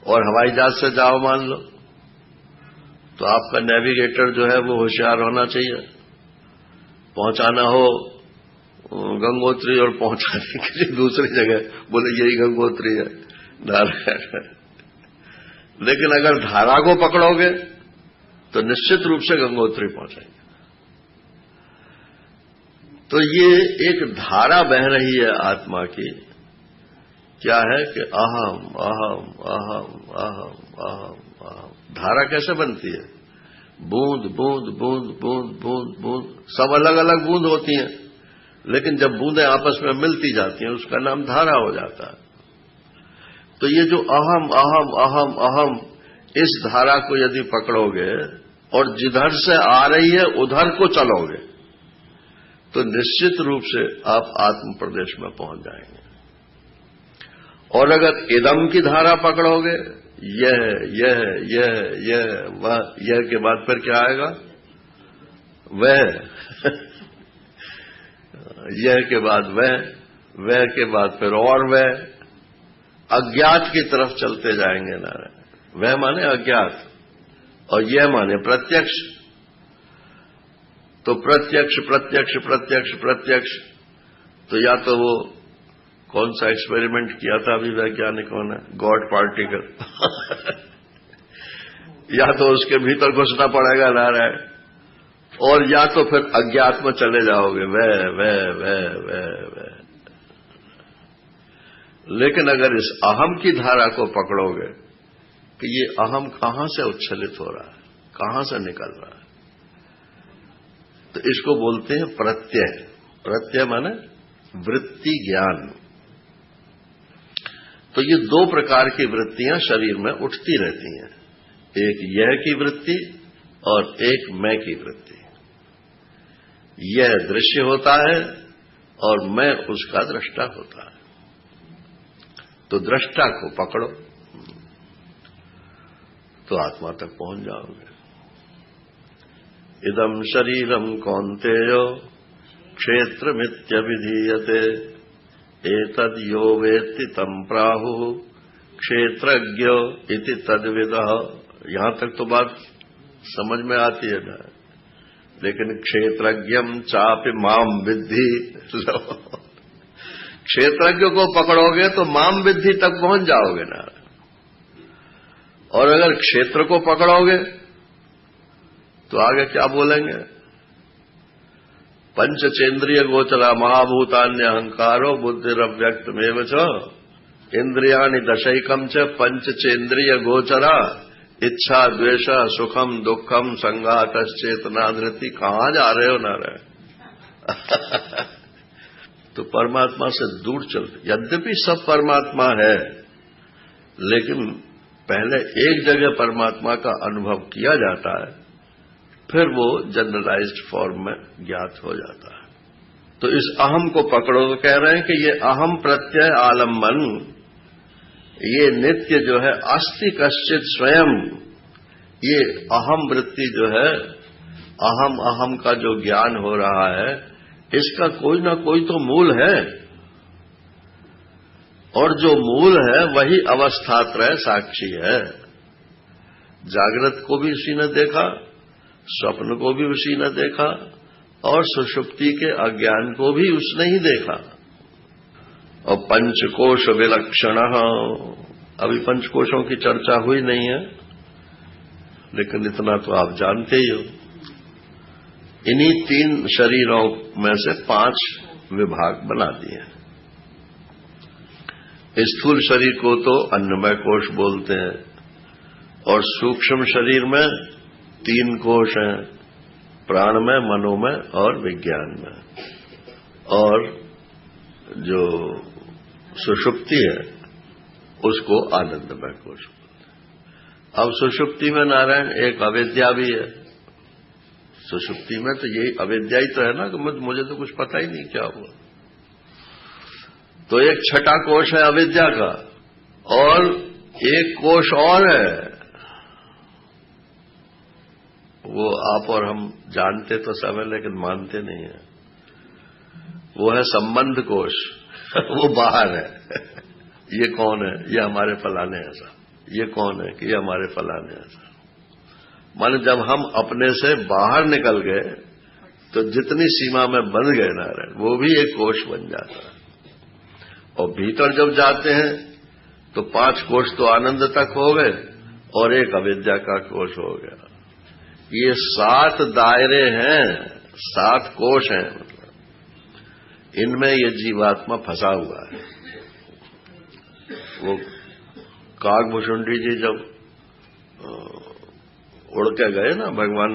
और हवाई जहाज से जाओ मान लो, तो आपका नेविगेटर जो है वो होशियार होना चाहिए। पहुंचाना हो गंगोत्री और पहुंचाने के लिए दूसरी जगह, बोले यही गंगोत्री है, नारायण। लेकिन अगर धारा को पकड़ोगे तो निश्चित रूप से गंगोत्री पहुंचेंगे। तो ये एक धारा बह रही है आत्मा की। क्या है कि अहम अहम अहम अहम अहम अहम। धारा कैसे बनती है? बूंद बूंद बूंद बूंद बूंद बूंद, सब अलग अलग बूंद होती हैं, लेकिन जब बूंदें आपस में मिलती जाती हैं उसका नाम धारा हो जाता है। तो ये जो अहम अहम अहम अहम, इस धारा को यदि पकड़ोगे और जिधर से आ रही है उधर को चलोगे तो निश्चित रूप से आप आत्म प्रदेश में पहुंच जाएंगे। और अगर इदम की धारा पकड़ोगे, यह वह, यह के बाद फिर क्या आएगा? वह यह के बाद वह के बाद फिर और वह, अज्ञात की तरफ चलते जाएंगे नारायण। वह माने अज्ञात और यह माने प्रत्यक्ष। तो प्रत्यक्ष प्रत्यक्ष प्रत्यक्ष प्रत्यक्ष, तो या तो वो कौन सा एक्सपेरिमेंट किया था अभी वैज्ञानिकों ने, गॉड पार्टिकल या तो उसके भीतर घुसना पड़ेगा नारायण, और या तो फिर अज्ञात में चले जाओगे वह। लेकिन अगर इस अहम की धारा को पकड़ोगे कि ये अहम कहां से उच्छलित हो रहा है, कहां से निकल रहा है, तो इसको बोलते हैं प्रत्यय। प्रत्यय माने वृत्ति ज्ञान। तो ये दो प्रकार की वृत्तियां शरीर में उठती रहती हैं, एक यह की वृत्ति और एक मैं की वृत्ति। यह दृश्य होता है और मैं उसका दृष्टा होता है। तो दृष्टा को पकड़ो तो आत्मा तक पहुंच जाओगे। इदं शरीरम कौन्तेयो क्षेत्रमित्यभिधीयते एतद् यो वेत्ति तं प्राहुः क्षेत्रज्ञ इति तद्विदः। यहां तक तो बात समझ में आती है ना, लेकिन क्षेत्रज्ञम चापि माम विद्धि, क्षेत्रज्ञ को पकड़ोगे तो माम विद्धि तक पहुंच जाओगे ना। और अगर क्षेत्र को पकड़ोगे तो आगे क्या बोलेंगे, पंचचेन्द्रिय गोचरा महाभूतान्य अहंकारो बुद्धिरव्यक्तमेव च इंद्रियाणि दशैकम च पंचचेन्द्रिय गोचरा इच्छा द्वेष सुखम दुखम संघातश्चेतना धृति। कहां जा रहे हो नारायण तो परमात्मा से दूर चलते। यद्यपि सब परमात्मा है, लेकिन पहले एक जगह परमात्मा का अनुभव किया जाता है, फिर वो जनरलाइज्ड फॉर्म में ज्ञात हो जाता है। तो इस अहम को पकड़ो तो कह रहे हैं कि ये अहम प्रत्यय आलम्बन, ये नित्य जो है अस्ति कश्चित स्वयं, ये अहम वृत्ति जो है, अहम अहम का जो ज्ञान हो रहा है, इसका कोई ना कोई तो मूल है, और जो मूल है वही अवस्थात्रय साक्षी है। जागृत को भी उसी ने देखा, स्वप्न को भी उसी ने देखा, और सुषुप्ति के अज्ञान को भी उसने ही देखा। और पंचकोश विलक्षण, अभी पंचकोशों की चर्चा हुई नहीं है, लेकिन इतना तो आप जानते ही हो। इन्हीं 3 शरीरों में से 5 विभाग बना दिए हैं। स्थूल शरीर को तो अन्नमय कोश बोलते हैं, और सूक्ष्म शरीर में 3 कोश हैं, प्राणमय, मनोमय और विज्ञान में। और जो सुषुप्ति है उसको आनंदमय कोश बोलते हैं। अब सुषुप्ति में नारायण एक अविद्या भी है। सुषुप्ति में तो यही अविद्या ही तो है ना कि मुझे तो कुछ पता ही नहीं क्या हुआ। तो एक छठा कोश है अविद्या का, और एक कोश और है, वो आप और हम जानते तो सब है लेकिन मानते नहीं है। वो है संबंध कोश वो बाहर है ये कौन है, ये हमारे फलाने ऐसा, ये कौन है कि ये हमारे फलाने ऐसा। माने जब हम अपने से बाहर निकल गए तो जितनी सीमा में बंध गए नारायण, वो भी एक कोश बन जाता है। और भीतर जब जाते हैं तो 5 कोश तो आनंद तक हो गए और एक अविद्या का कोश हो गया। ये 7 दायरे हैं, 7 कोश हैं, मतलब इनमें ये जीवात्मा फंसा हुआ है। वो कागभूषुंडी जी जब उड़ के गए ना, भगवान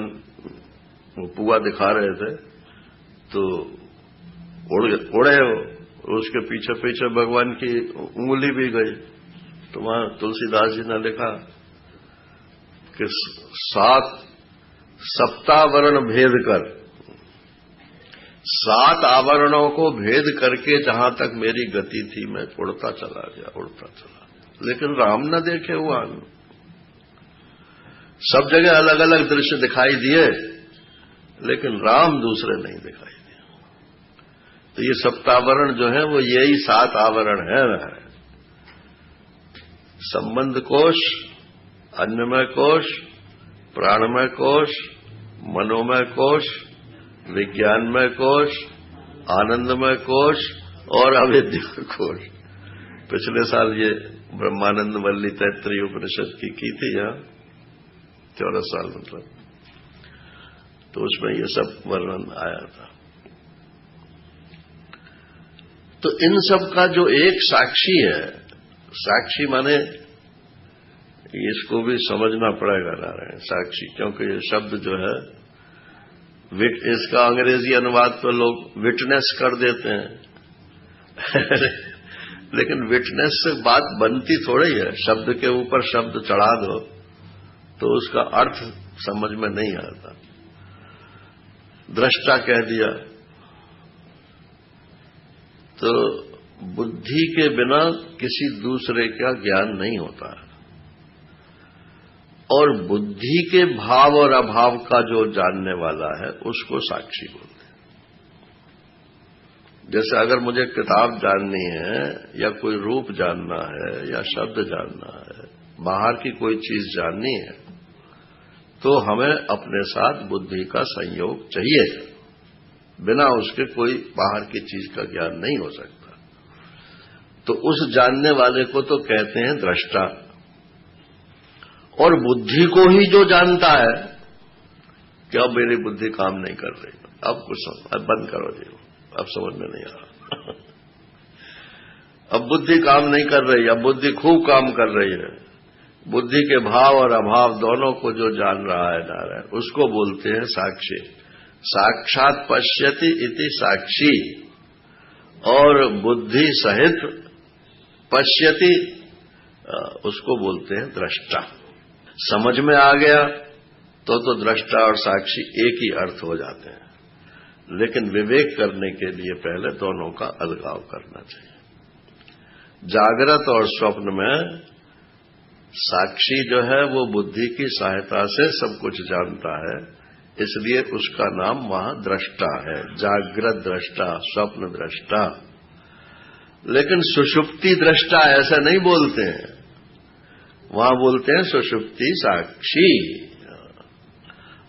वो पुआ दिखा रहे थे तो उड़े, उसके पीछे पीछे भगवान की उंगली भी गई। तो वहां तुलसीदास जी ने लिखा कि 7 सप्तावरण भेद कर, 7 आवरणों को भेद करके जहां तक मेरी गति थी मैं उड़ता चला गया, उड़ता चला। लेकिन राम न देखे हुआ, सब जगह अलग अलग दृश्य दिखाई दिए, लेकिन राम दूसरे नहीं दिखाई दिए। तो ये सप्तावरण जो है वो यही 7 आवरण है। संबंध कोश, अन्नमय कोश, प्राणमय कोश, मनोमय कोश, विज्ञानमय कोश, आनंदमय कोश और अविद्या कोश। पिछले साल ये ब्रह्मानंद वल्ली तैत्तरीय उपनिषद की थी यहाँ, 14 साल मतलब, तो उसमें ये सब वर्णन आया था। तो इन सब का जो एक साक्षी है, साक्षी माने इसको भी समझना पड़ेगा नारायण, साक्षी, क्योंकि ये शब्द जो है इसका अंग्रेजी अनुवाद तो लोग विटनेस कर देते हैं लेकिन विटनेस से बात बनती थोड़ी है। शब्द के ऊपर शब्द चढ़ा दो तो उसका अर्थ समझ में नहीं आता। दृष्टा कह दिया तो बुद्धि के बिना किसी दूसरे का ज्ञान नहीं होता, और बुद्धि के भाव और अभाव का जो जानने वाला है उसको साक्षी बोलते हैं। जैसे अगर मुझे किताब जाननी है या कोई रूप जानना है या शब्द जानना है, बाहर की कोई चीज जाननी है, तो हमें अपने साथ बुद्धि का संयोग चाहिए, बिना उसके कोई बाहर की चीज का ज्ञान नहीं हो सकता। तो उस जानने वाले को तो कहते हैं दृष्टा। और बुद्धि को ही जो जानता है कि अब मेरी बुद्धि काम नहीं कर रही, अब कुछ अब बंद करो जी, अब समझ में नहीं आ रहा अब बुद्धि काम नहीं कर रही, अब बुद्धि खूब काम कर रही है। बुद्धि के भाव और अभाव दोनों को जो जान रहा है नारायण, उसको बोलते हैं साक्षी। साक्षात पश्यति इति साक्षी, और बुद्धि सहित पश्यति उसको बोलते हैं दृष्टा। समझ में आ गया तो दृष्टा और साक्षी एक ही अर्थ हो जाते हैं, लेकिन विवेक करने के लिए पहले दोनों का अलगाव करना चाहिए। जागृत और स्वप्न में साक्षी जो है वो बुद्धि की सहायता से सब कुछ जानता है, इसलिए उसका नाम वहां दृष्टा है, जागृत दृष्टा, स्वप्न दृष्टा। लेकिन सुषुप्ति दृष्टा ऐसा नहीं बोलते हैं, वहां बोलते हैं सुषुप्ति साक्षी।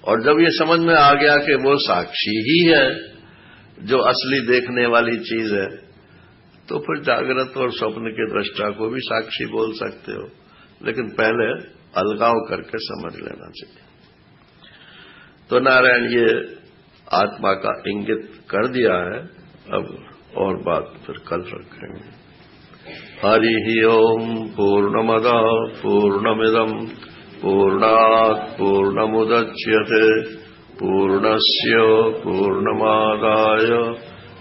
और जब ये समझ में आ गया कि वो साक्षी ही है जो असली देखने वाली चीज है, तो फिर जागृत और स्वप्न के दृष्टा को भी साक्षी बोल सकते हो, लेकिन पहले अलगाव करके समझ लेना चाहिए। तो नारायण ये आत्मा का इंगित कर दिया है, अब और बात फिर कल रखेंगे। हरि ओम पूर्णमदा पूर्णमिदम पूर्णात् पूर्णमुदच्यते पूर्णस्य पूर्णमादाय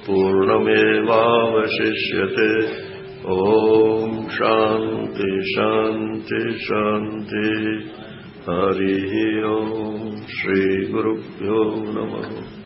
पूर्णमेवावशिष्यते। ओम शांति शांति शांति। हरि ओम। श्री गुरुभ्यो नमः।